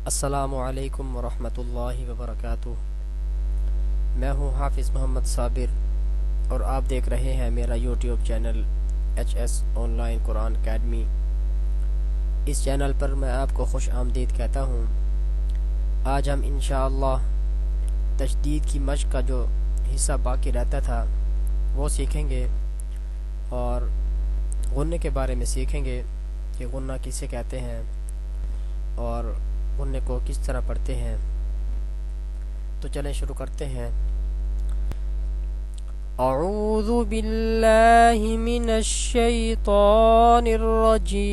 अस्सलामु अलैकुम वरहमतुल्लाहि वबरकातुह। मैं हूं हाफिज़ मोहम्मद साबिर और आप देख रहे हैं मेरा YouTube channel HS online Quran academy. इस चैनल पर मैं आपको खुश आमदीद कहता हूं। आज हम इंशाअल्लाह तशदीद की मश्क का जो हिस्सा बाकी रहता था वो सीखेंगे और गुन्ने के बारे में सीखेंगे कि गुन्ना किसे कहते हैं और गुन्ने को किस तरह पढ़ते हैं। तो चलें शुरू करते हैं। अऊज़ु बिल्लाहि मिनश शैतानिर रजीम।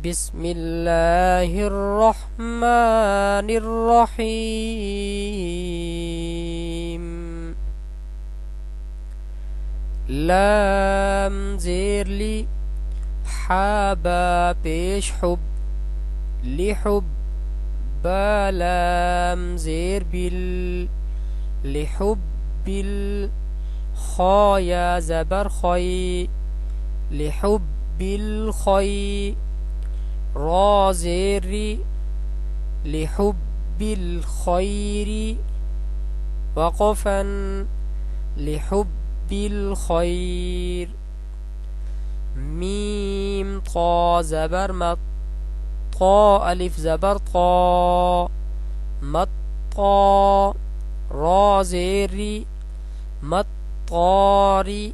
बिस्मिल्लाहिर रहमानिर रहीम। लाम ज़ेर ली, हाबा पेश हुब, लिहुब बालाम ज़ेर बिल, लिहुब बिल, ख़या ज़बर ख़ई, लिहुब बिल ख़ई, रा ज़ेर री, लिहुब बिल ख़ैरी, वक़फ़न लिहुब बिल ख़ैर। मीम ता ज़बर मत, ता अलिफ ज़बर ता, मत ता, रा ज़ेरी, मत तारी,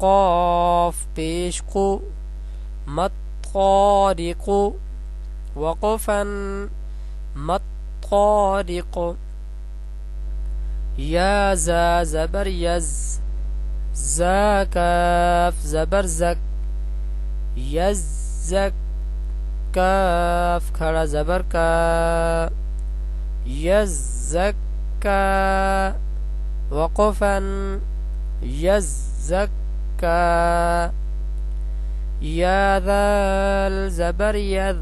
क़ाफ पेश को, मत तारिक़ु, वक़फ़न मत तारिक़। या ज़ा ज़बर यज़, ज़ा काफ ज़बर ज़क, यज़्ज़क, काफ खड़ा ज़बर का, यज़्ज़क्का, वक़फ़न यज़्ज़क्का। या ज़ाल ज़बर यज़,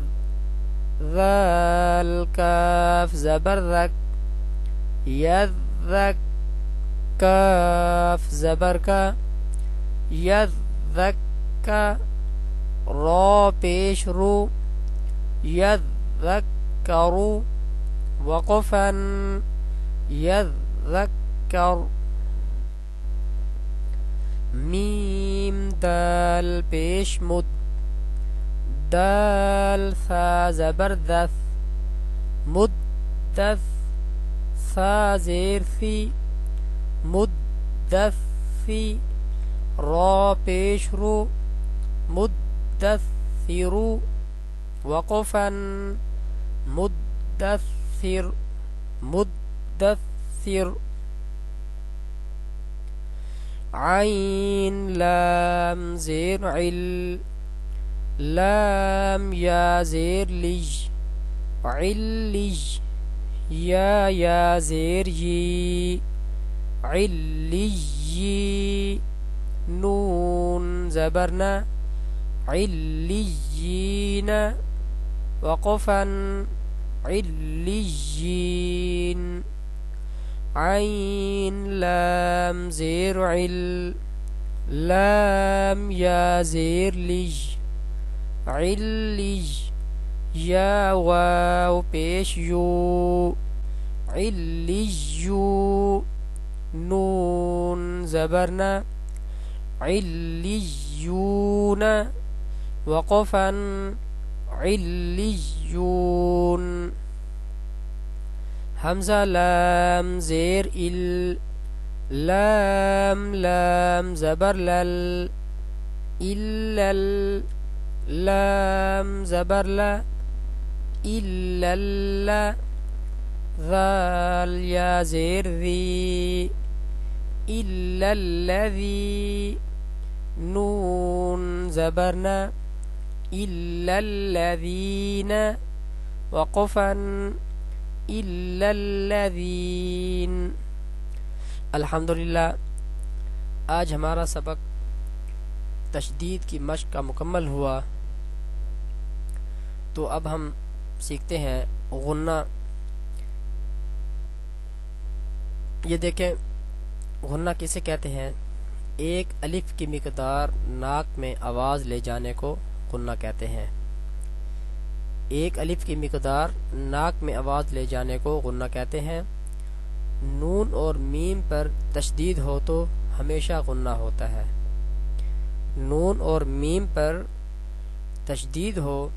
ज़ाल काफ ज़बर ज़क, यज़्ज़क, काफ ज़बर का, यज़्ज़क्का, रा पेश रू, यज़्ज़क्करु, वक़फ़न यज़्ज़क्कर। मीम दाल पेश मुद, दाल सा ज़बर दस, मुद्दस, सा ज़ेर सी, मुद्दस्सी, रा पेश रू, मुद्दस्सिरु, वक़फ़न मुद्दस्सिर, मुद्दस्सिर। आइन लाम ज़ेर इल, लाम या ज़ेर लिज, इल्लिज, या ज़ेर यी, इल्लिय्यी, नून ज़बरना, इल्लिय्यीन, वक़फ़न इल्लिय्यीन। आइन लाम ज़ेर इल, लाम या ज़ेर लिज, इल्लिज, या वाव पेश यू, इल्लिय्यू, नून ज़बरना, इल्लिय्यून, वक़फ़न इल्लिय्यून। हमज़ा लाम ज़ेर इल, लाम लाम ज़बर लल, इल्लल, लाम ज़बर ला, इल्लल्ला, ज़ाल या ज़ेर ज़ी, इल्लल्लज़ी, नून ज़बरना, इल्लल्लज़ीन, वक़फ़न इल्लल्लज़ीन। अल्हम्दुलिल्लाह, आज हमारा सबक तशदीद की मश्क का मुकम्मल हुआ। तो अब हम सीखते हैं गुन्ना। ये देखें, गुन्ना किसे कहते हैं? एक अलिफ की मिकदार नाक में आवाज़ ले जाने को गुन्ना कहते हैं। एक अलिफ की मिकदार नाक में आवाज ले जाने को गुन्ना कहते हैं। नून और मीम पर तशदीद हो तो हमेशा गुन्ना होता है। नून और मीम पर तशदीद हो,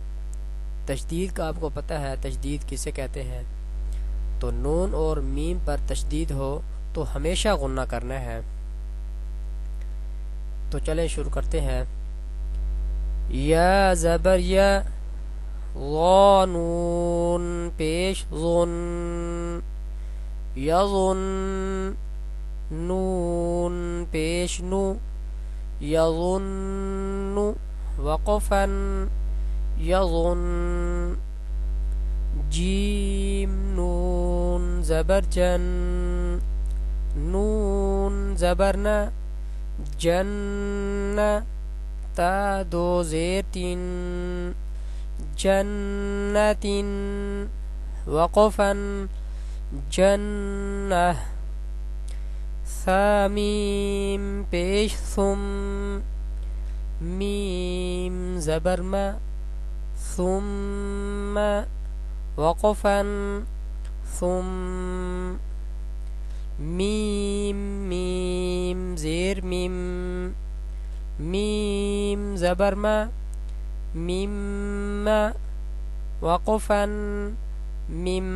तशदीद का आपको पता है तशदीद किसे कहते हैं, तो नून और मीम पर तशदीद हो तो हमेशा गुन्ना करना है। तो चलें शुरू करते हैं। या ज़बर या, ज़ा नून पेश ज़ुन, यज़ुन नून पेश नु, यज़ुन्नु वक़फ़न यज़ुन, जीम नून ज़बर जन, नून ज़बर न, जन्न ता दो ज़ेर तीन, जन्नतिन वक़फ़न जन्नह, सा मीम पेश सुम, मीम ज़बर म, सुम्म वक़फ़न सुम, मीम मीम ज़ेर मिम, मीम ज़बर म, मिम्म वक़फ़न मिम,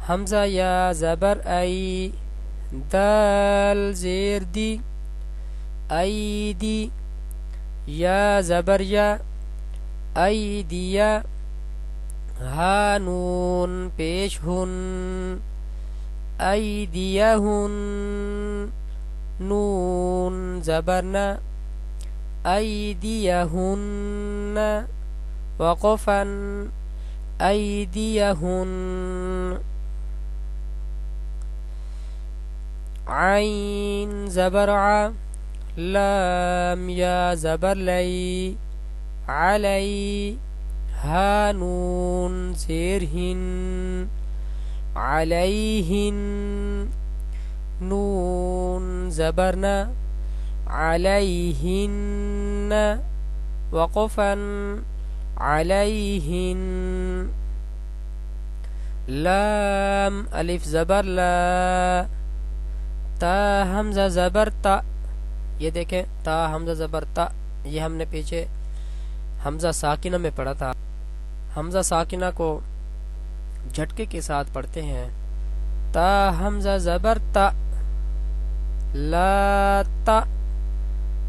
हमज़ा या ज़बर आई, दाल ज़ेर दी, आई दी, या ज़बर या, आई दिया, हा नून पेश हुन, आई दिया हुन, नून ज़बर न, आई दिया हुन, वक़फ़न आई दिया हुन, आइन ज़बर आ, लाम या ज़बर लाई, अलई, हा नून ज़ेर हिन, अलैहिन, नून ज़बर न, अलैहिन, वक़फ़न अलैहिन, लाम अलिफ ज़बर ला, ता हमज़ा ज़बर ता, ये देखें ता हमज़ा ज़बर ता, ये हमने पीछे हमज़ा साकिना में पढ़ा था। हमज़ा साकिना को झटके के साथ पढ़ते हैं। ता हमज़ा ज़बर ता, ला ता,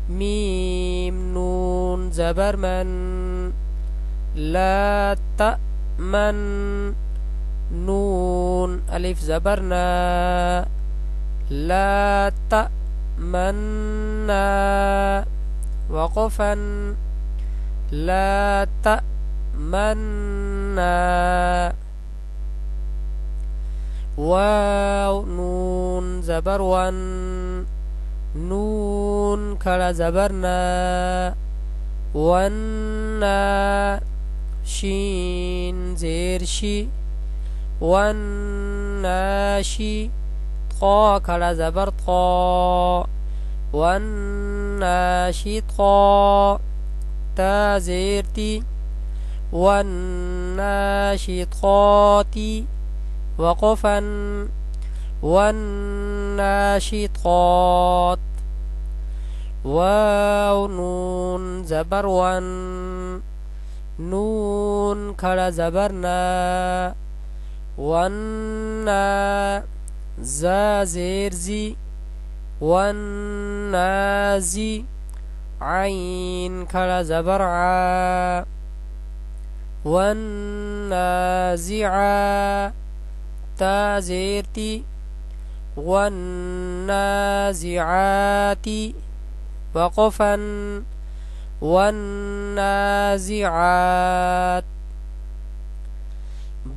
मीम नून ज़बर मन, ला ता मन, नून अलिफ ज़बर ना, ला ता मन्ना, वक़फ़न ला ता मन्ना, वाव नून ज़बर वन, नून खड़ा ज़बर ना, वन्ना, शीन ज़ेर शी, वन्नाशी, क़ा खड़ा ज़बर क़ा, वन्नाशी क़ा, ता ज़ेर ती, वन्नाशी क़ाती, वक़फ़न वन्नाशी क़ात, वाव नून ज़बर वन, नून खड़ा ज़बर ना, वन्ना, ज़ा ज़ेर ज़ी, वन्नाज़ी, आइन खड़ा ज़बर आ, वन्नाज़िआ, ता ज़ेर ती, वन्नाज़िआती, वक़फ़न वन्नाज़िआत,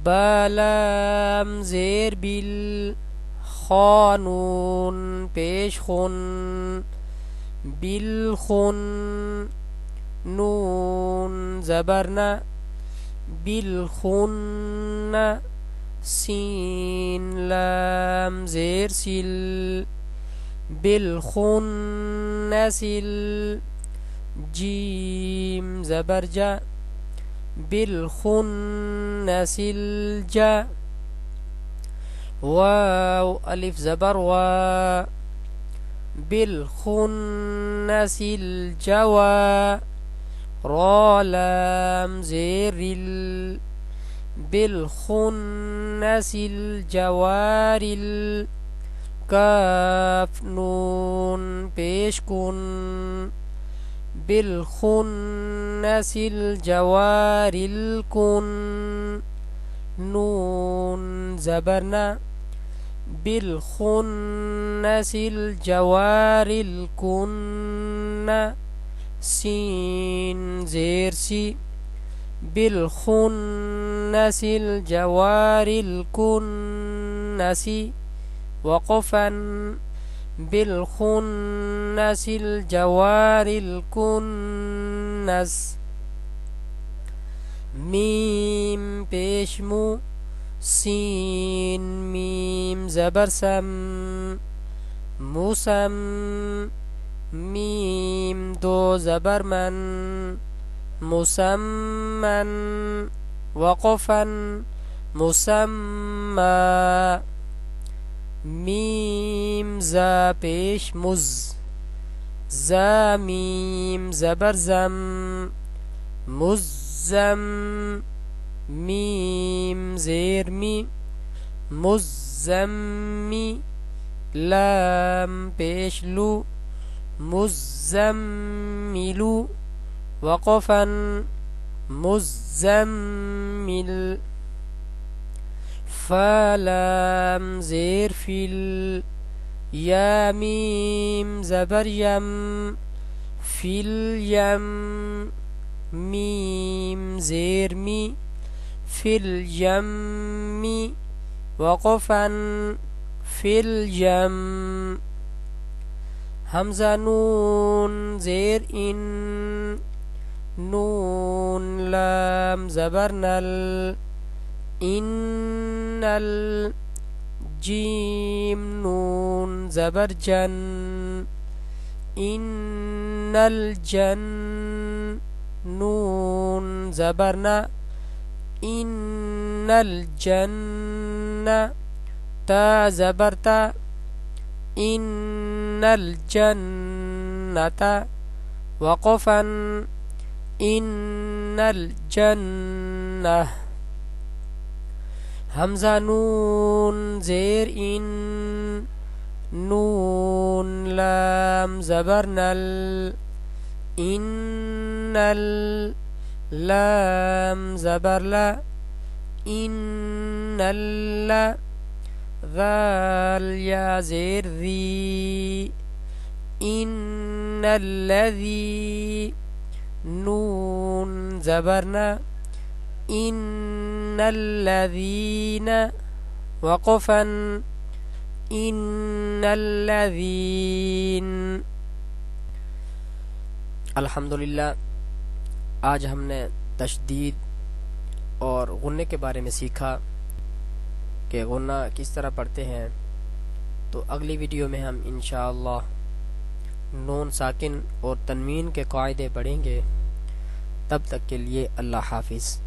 बालाम ज़ेर बिल, ख़ानून पेश खुन, बिल खुन, नून ज़बर न, बिल खुन, सीन लाम ज़ेर सिल, बिल खुन सिल, जी जीम ज़बर जा बिल खुन्नसिल जा वाव अलिफ ज़बर वा बिल खुन्नसिल जवा रा लाम ज़ेरिल बिल खुन्नसिल जवारिल काफ नून पेश कुन बिल खुन्नसिल जवारिल कुन नून ज़बरना बिल खुन्नसिल जवारिल कुन्ना सीन ज़ेर सी बिल खुन्नसिल जवारिल कुन्नसी वक़फ़न बिल खुन्नसिल जवारिल कुन्नस मीम पेशमु सीन मीम ज़बर सम मुसम मीम दो ज़बर मन मुसम्मन वक़फ़न मुसम्मा मीम ज़ा पेश मुज़ ज़ा मीम ज़बर ज़म मुज़्ज़म मीम ज़ेर मी मुज़्ज़म्मी लाम पेश लू मुज़्ज़म्मिलु वक़फ़न मुज़्ज़म्मिल फ़ालाम ज़ेर फिल या मीम ज़बर यम फिल यम मीम ज़ेर मी फिल यम्मी वक़फ़न फिल यम हमज़ा नून ज़ेर इन नून लाम ज़बर नल इन्नल जीम नून ज़बर जन इन्नल जन नून ज़बरना इन्नल जन्ना ता ज़बरता इन्नल जन्नता वक़फ़न इन्नल जन्नह हमज़ा नून ज़ेर इन नून लाम ज़बर नल इन्नल लाम ज़बर ला इन्नल ज़ाल या ज़ेर ज़ी इन्नल्लज़ी नून ज़बरना इन्नल्लज़ीन वक़फ़न इन्नल्लज़ीन। अल्हम्दुलिल्लाह, आज हमने तशदीद और गुन्ने के बारे में सीखा कि गुन्ना किस तरह पढ़ते हैं। तो अगली वीडियो में हम इंशाअल्लाह नून साकिन और तनवीन के कायदे पढ़ेंगे। तब तक के लिए अल्लाह हाफिज़।